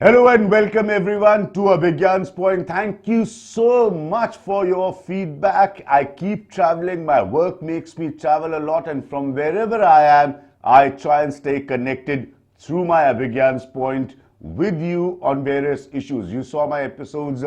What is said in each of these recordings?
Hello and welcome everyone to Abhigyan's Point. Thank you so much for your feedback. I keep traveling. My work makes me travel a lot, and from wherever I am, I try and stay connected through my Abhigyan's Point with you on various issues. You saw my episodes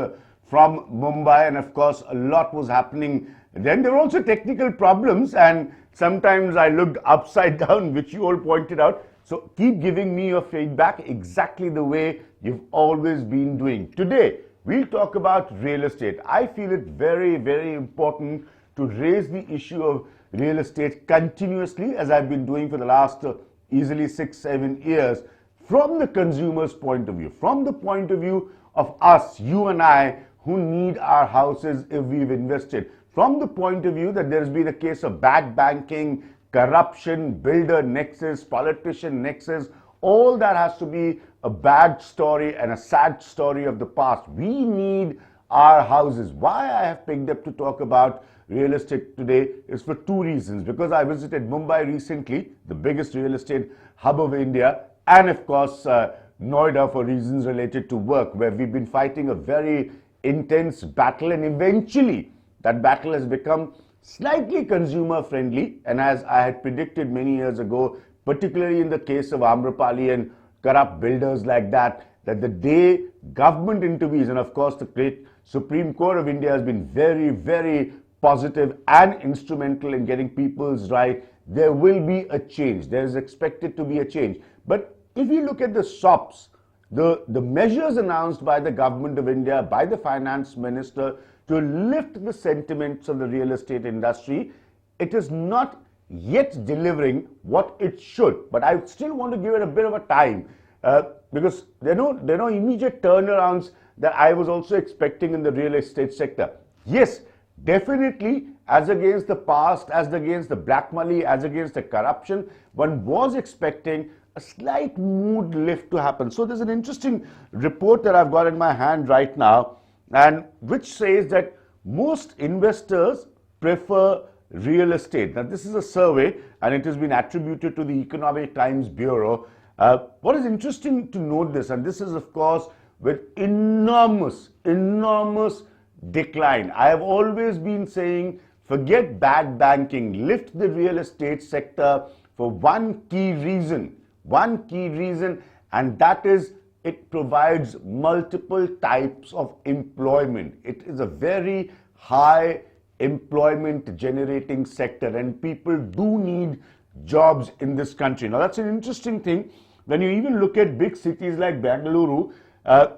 from Mumbai, and of course, a lot was happening. Then there were also technical problems, and sometimes I looked upside down, which you all pointed out. So keep giving me your feedback exactly the way you've always been doing. Today, we'll talk about real estate. I feel it very, very important to raise the issue of real estate continuously, as I've been doing for the last easily 6-7 years, from the consumer's point of view, from the point of view of us, you and I, who need our houses if we've invested, from the point of view that there's been a case of bad banking, corruption, builder nexus, politician nexus. All that has to be a bad story and a sad story of the past. We need our houses. Why I have picked up to talk about real estate today is for two reasons. Because I visited Mumbai recently, the biggest real estate hub of India, and of course Noida for reasons related to work, where we've been fighting a very intense battle, and eventually that battle has become slightly consumer friendly, and as I had predicted many years ago, particularly in the case of Amrapali and corrupt builders like that the day government intervenes, and of course the great Supreme Court of India has been very, very positive and instrumental in getting people's right, there will be a change. There is expected to be a change. But if you look at the SOPs, the measures announced by the government of India, by the finance minister, to lift the sentiments of the real estate industry, it is not yet delivering what it should. But I still want to give it a bit of a time because there are no immediate turnarounds that I was also expecting in the real estate sector. Yes, definitely, as against the past, as against the black money, as against the corruption, one was expecting a slight mood lift to happen. So there's an interesting report that I've got in my hand right now, and which says that most investors prefer real estate. Now, this is a survey, and it has been attributed to the Economic Times Bureau. What is interesting to note this, and this is of course with enormous decline. I have always been saying, forget bad banking, lift the real estate sector for one key reason, and that is it provides multiple types of employment. It is a very high employment generating sector, and people do need jobs in this country. Now, that's an interesting thing. When you even look at big cities like Bengaluru,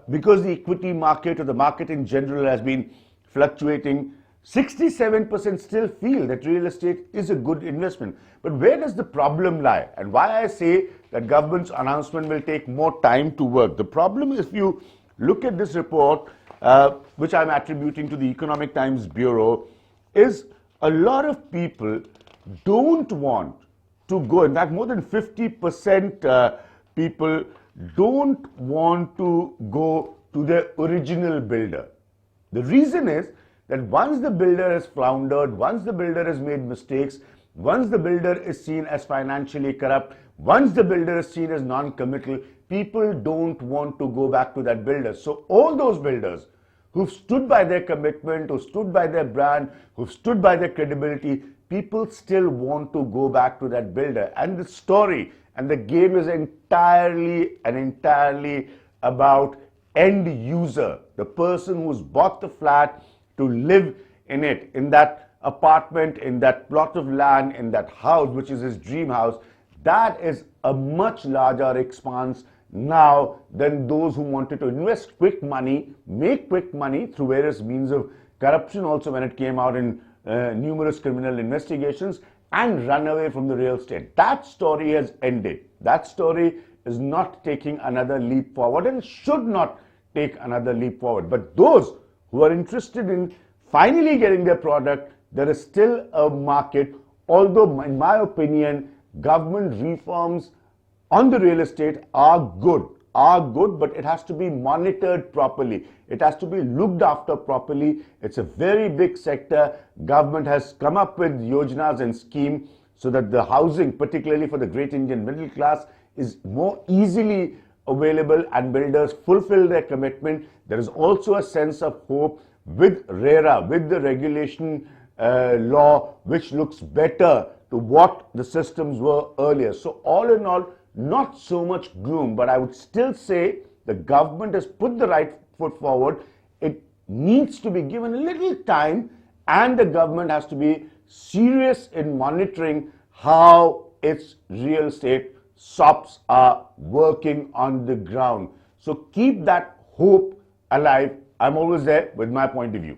because the equity market or the market in general has been fluctuating, 67% still feel that real estate is a good investment. But where does the problem lie? And why I say that government's announcement will take more time to work. The problem is, if you look at this report, which I'm attributing to the Economic Times Bureau, is a lot of people don't want to go. In fact, more than 50% people don't want to go to their original builder. The reason is that once the builder has floundered, once the builder has made mistakes, once the builder is seen as financially corrupt, once the builder is seen as non-committal, people don't want to go back to that builder. So all those builders who've stood by their commitment, who stood by their brand, who've stood by their credibility, people still want to go back to that builder. And the story and the game is entirely about end user, the person who's bought the flat to live in it, in that apartment, in that plot of land, in that house, which is his dream house. That is a much larger expanse now than those who wanted to invest quick money, make quick money through various means of corruption also when it came out in numerous criminal investigations, and run away from the real estate. That story has ended. That story is not taking another leap forward and should not take another leap forward. But those who are interested in finally getting their product, there is still a market, although in my opinion, government reforms on the real estate are good, but it has to be monitored properly. It has to be looked after properly. It's a very big sector. Government has come up with yojanas and schemes so that the housing, particularly for the great Indian middle class, is more easily available and builders fulfill their commitment, there is also a sense of hope with RERA, with the regulation law, which looks better to what the systems were earlier. So all in all, not so much gloom, but I would still say the government has put the right foot forward. It needs to be given a little time, and the government has to be serious in monitoring how its real estate shops are working on the ground. So keep that hope alive. I'm always there with my point of view.